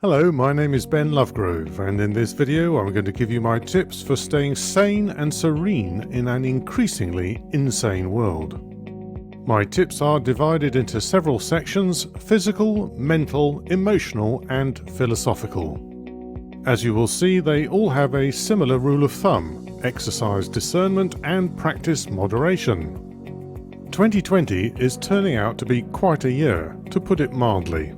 Hello, my name is Ben Lovegrove, and in this video I'm going to give you my tips for staying sane and serene in an increasingly insane world. My tips are divided into several sections: physical, mental, emotional, and philosophical. As you will see, they all have a similar rule of thumb: exercise discernment and practice moderation. 2020 is turning out to be quite a year, to put it mildly.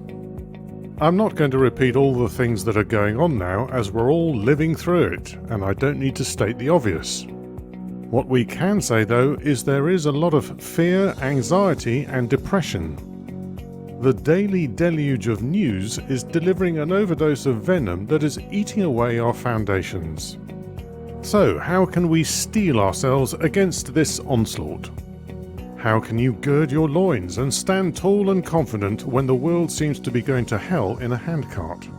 I'm not going to repeat all the things that are going on now, as we're all living through it, and I don't need to state the obvious. What we can say though is there is a lot of fear, anxiety and depression. The daily deluge of news is delivering an overdose of venom that is eating away our foundations. So how can we steel ourselves against this onslaught? How can you gird your loins and stand tall and confident when the world seems to be going to hell in a handcart?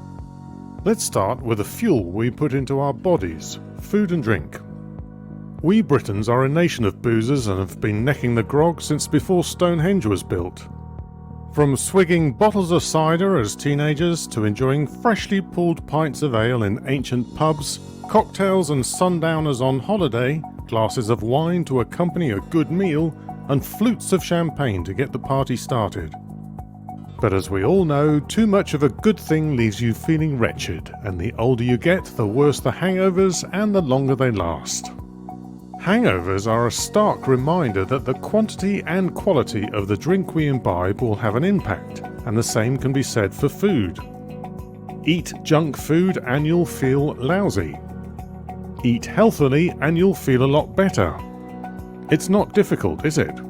Let's start with the fuel we put into our bodies: food and drink. We Britons are a nation of boozers and have been necking the grog since before Stonehenge was built. From swigging bottles of cider as teenagers to enjoying freshly pulled pints of ale in ancient pubs, cocktails and sundowners on holiday, glasses of wine to accompany a good meal, and flutes of champagne to get the party started. But as we all know, too much of a good thing leaves you feeling wretched, and the older you get, the worse the hangovers and the longer they last. Hangovers are a stark reminder that the quantity and quality of the drink we imbibe will have an impact, and the same can be said for food. Eat junk food and you'll feel lousy. Eat healthily and you'll feel a lot better. It's not difficult, is it?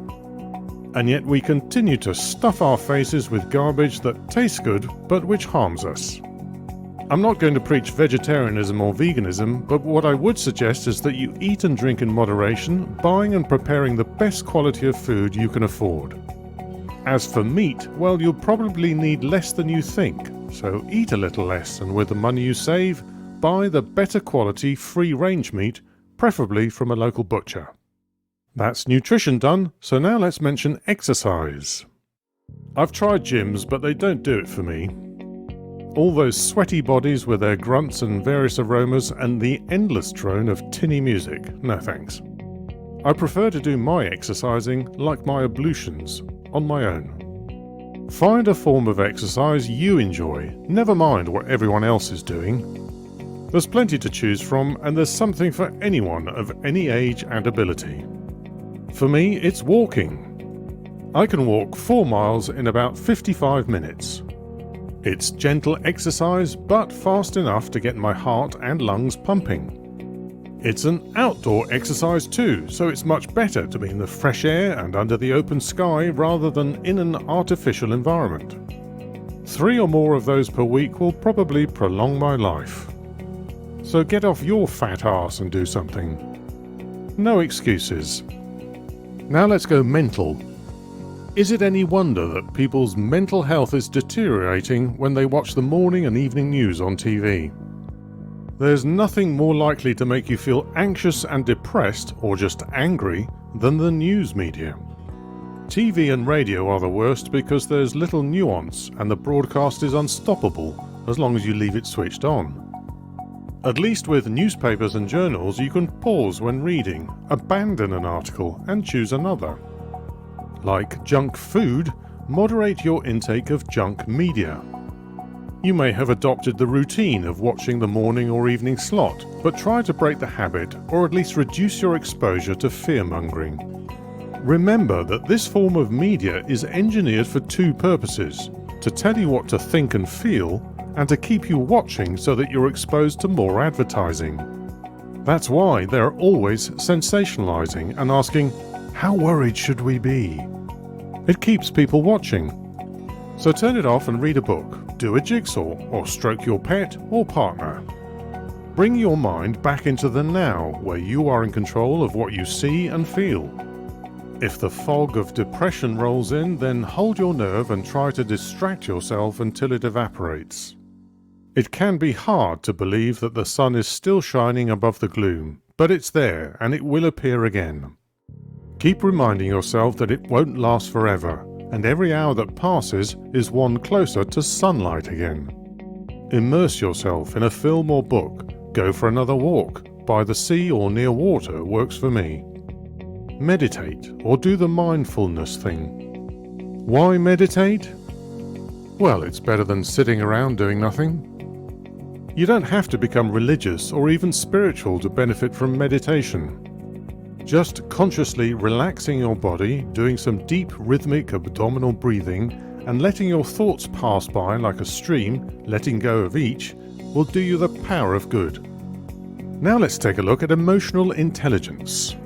And yet we continue to stuff our faces with garbage that tastes good but which harms us. I'm not going to preach vegetarianism or veganism, but what I would suggest is that you eat and drink in moderation, buying and preparing the best quality of food you can afford. As for meat, well, you'll probably need less than you think, so eat a little less, and with the money you save, buy the better quality free-range meat, preferably from a local butcher. That's nutrition done, so now let's mention exercise. I've tried gyms, but they don't do it for me. All those sweaty bodies with their grunts and various aromas and the endless drone of tinny music, no thanks. I prefer to do my exercising, like my ablutions, on my own. Find a form of exercise you enjoy, never mind what everyone else is doing. There's plenty to choose from, and there's something for anyone of any age and ability. For me, it's walking. I can walk 4 miles in about 55 minutes. It's gentle exercise, but fast enough to get my heart and lungs pumping. It's an outdoor exercise too, so it's much better to be in the fresh air and under the open sky rather than in an artificial environment. 3 or more of those per week will probably prolong my life. So get off your fat arse and do something. No excuses. Now let's go mental. Is it any wonder that people's mental health is deteriorating when they watch the morning and evening news on TV? There's nothing more likely to make you feel anxious and depressed, or just angry, than the news media. TV and radio are the worst because there's little nuance and the broadcast is unstoppable as long as you leave it switched on. At least with newspapers and journals you can pause when reading, abandon an article and choose another. Like junk food, moderate your intake of junk media. You may have adopted the routine of watching the morning or evening slot, but try to break the habit or at least reduce your exposure to fear-mongering. Remember that this form of media is engineered for 2 purposes: to tell you what to think and feel, and to keep you watching so that you're exposed to more advertising. That's why they're always sensationalizing and asking, how worried should we be? It keeps people watching. So turn it off and read a book, do a jigsaw, or stroke your pet or partner. Bring your mind back into the now, where you are in control of what you see and feel. If the fog of depression rolls in, then hold your nerve and try to distract yourself until it evaporates. It can be hard to believe that the sun is still shining above the gloom, but it's there and it will appear again. Keep reminding yourself that it won't last forever, and every hour that passes is one closer to sunlight again. Immerse yourself in a film or book, go for another walk, by the sea or near water works for me. Meditate or do the mindfulness thing. Why meditate? Well, it's better than sitting around doing nothing. You don't have to become religious or even spiritual to benefit from meditation. Just consciously relaxing your body, doing some deep rhythmic abdominal breathing, and letting your thoughts pass by like a stream, letting go of each, will do you the power of good. Now let's take a look at emotional intelligence.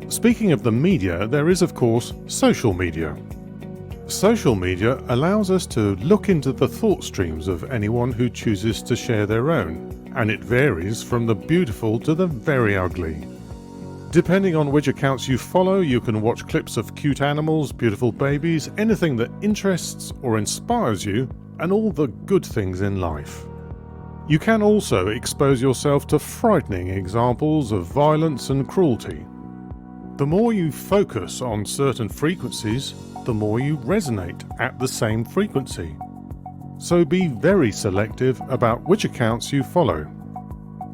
Speaking of the media, there is of course social media. Social media allows us to look into the thought streams of anyone who chooses to share their own, and it varies from the beautiful to the very ugly. Depending on which accounts you follow, you can watch clips of cute animals, beautiful babies, anything that interests or inspires you, and all the good things in life. You can also expose yourself to frightening examples of violence and cruelty. The more you focus on certain frequencies, the more you resonate at the same frequency. So be very selective about which accounts you follow.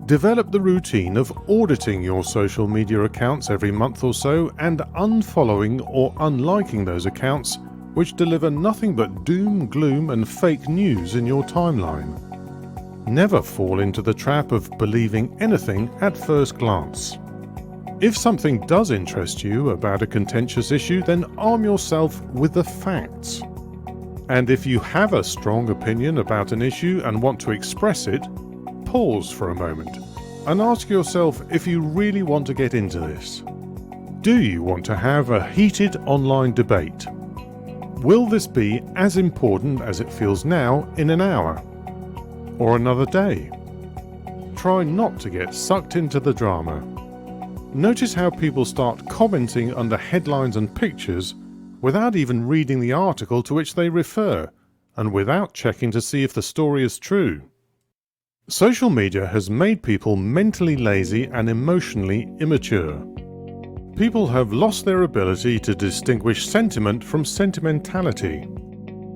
Develop the routine of auditing your social media accounts every month or so and unfollowing or unliking those accounts which deliver nothing but doom, gloom and fake news in your timeline. Never fall into the trap of believing anything at first glance. If something does interest you about a contentious issue, then arm yourself with the facts. And if you have a strong opinion about an issue and want to express it, pause for a moment and ask yourself if you really want to get into this. Do you want to have a heated online debate? Will this be as important as it feels now in an hour? Or another day? Try not to get sucked into the drama. Notice how people start commenting under headlines and pictures without even reading the article to which they refer, and without checking to see if the story is true. Social media has made people mentally lazy and emotionally immature. People have lost their ability to distinguish sentiment from sentimentality.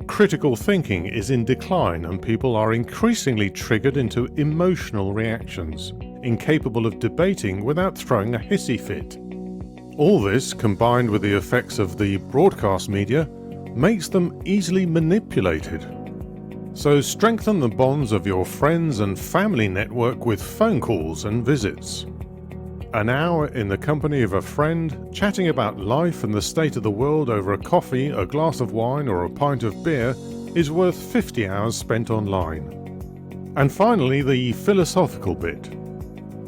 Critical thinking is in decline and people are increasingly triggered into emotional reactions, incapable of debating without throwing a hissy fit. All this, combined with the effects of the broadcast media, makes them easily manipulated. So strengthen the bonds of your friends and family network with phone calls and visits. An hour in the company of a friend, chatting about life and the state of the world over a coffee, a glass of wine or a pint of beer is worth 50 hours spent online. And finally, the philosophical bit.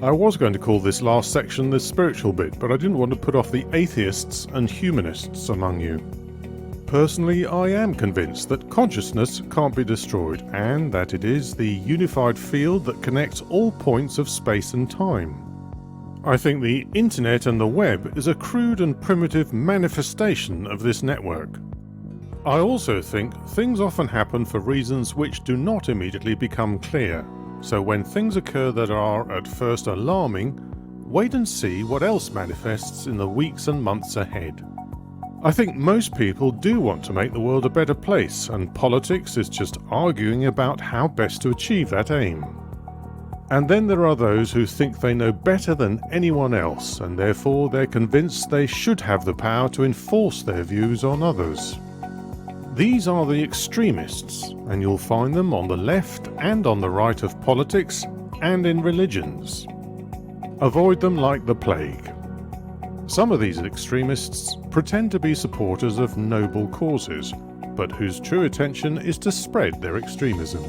I was going to call this last section the spiritual bit, but I didn't want to put off the atheists and humanists among you. Personally, I am convinced that consciousness can't be destroyed and that it is the unified field that connects all points of space and time. I think the internet and the web is a crude and primitive manifestation of this network. I also think things often happen for reasons which do not immediately become clear, so when things occur that are at first alarming, wait and see what else manifests in the weeks and months ahead. I think most people do want to make the world a better place, and politics is just arguing about how best to achieve that aim. And then there are those who think they know better than anyone else, and therefore they're convinced they should have the power to enforce their views on others. These are the extremists, and you'll find them on the left and on the right of politics and in religions. Avoid them like the plague. Some of these extremists pretend to be supporters of noble causes, but whose true intention is to spread their extremism.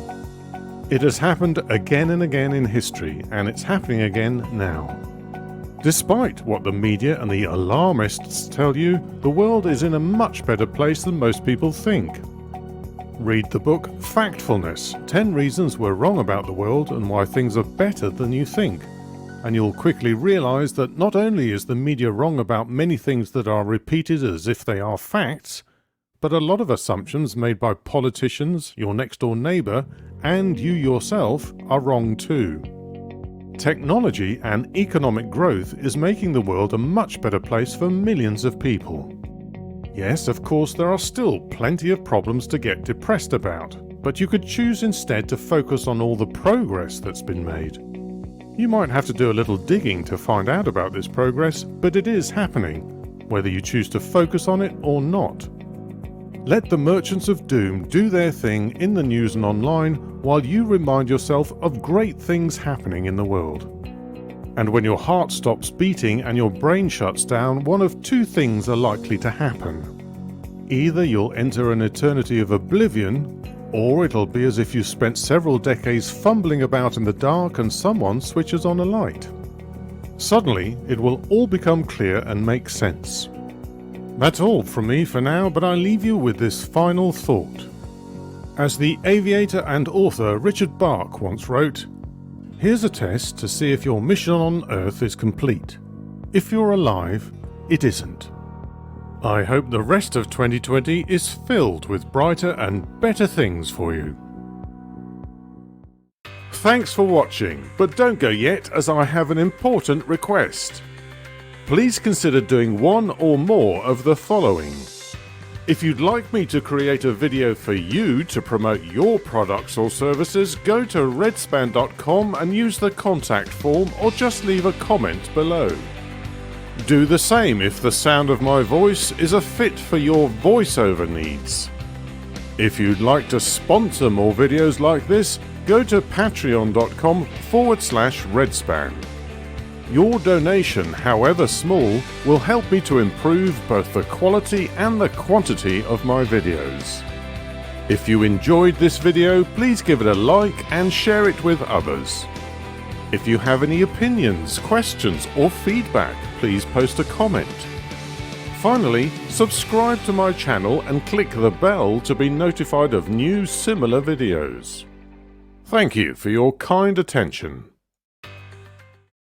It has happened again and again in history, and it's happening again now. Despite what the media and the alarmists tell you, the world is in a much better place than most people think. Read the book Factfulness: 10 Reasons We're Wrong About the World and Why Things Are Better Than You Think, and you'll quickly realize that not only is the media wrong about many things that are repeated as if they are facts, but a lot of assumptions made by politicians, your next-door neighbor, and you yourself are wrong too. Technology and economic growth is making the world a much better place for millions of people. Yes, of course, there are still plenty of problems to get depressed about, but you could choose instead to focus on all the progress that's been made. You might have to do a little digging to find out about this progress, but it is happening, whether you choose to focus on it or not. Let the merchants of doom do their thing in the news and online while you remind yourself of great things happening in the world. And when your heart stops beating and your brain shuts down, one of two things are likely to happen. Either you'll enter an eternity of oblivion, or it'll be as if you spent several decades fumbling about in the dark and someone switches on a light. Suddenly, it will all become clear and make sense. That's all from me for now, but I leave you with this final thought. As the aviator and author Richard Bach once wrote, "Here's a test to see if your mission on Earth is complete. If you're alive, it isn't." I hope the rest of 2020 is filled with brighter and better things for you. Thanks for watching, but don't go yet as I have an important request. Please consider doing one or more of the following. If you'd like me to create a video for you to promote your products or services, go to redspan.com and use the contact form or just leave a comment below. Do the same if the sound of my voice is a fit for your voiceover needs. If you'd like to sponsor more videos like this, go to patreon.com/redspan. Your donation, however small, will help me to improve both the quality and the quantity of my videos. If you enjoyed this video, please give it a like and share it with others. If you have any opinions, questions or feedback, please post a comment. Finally, subscribe to my channel and click the bell to be notified of new similar videos. Thank you for your kind attention.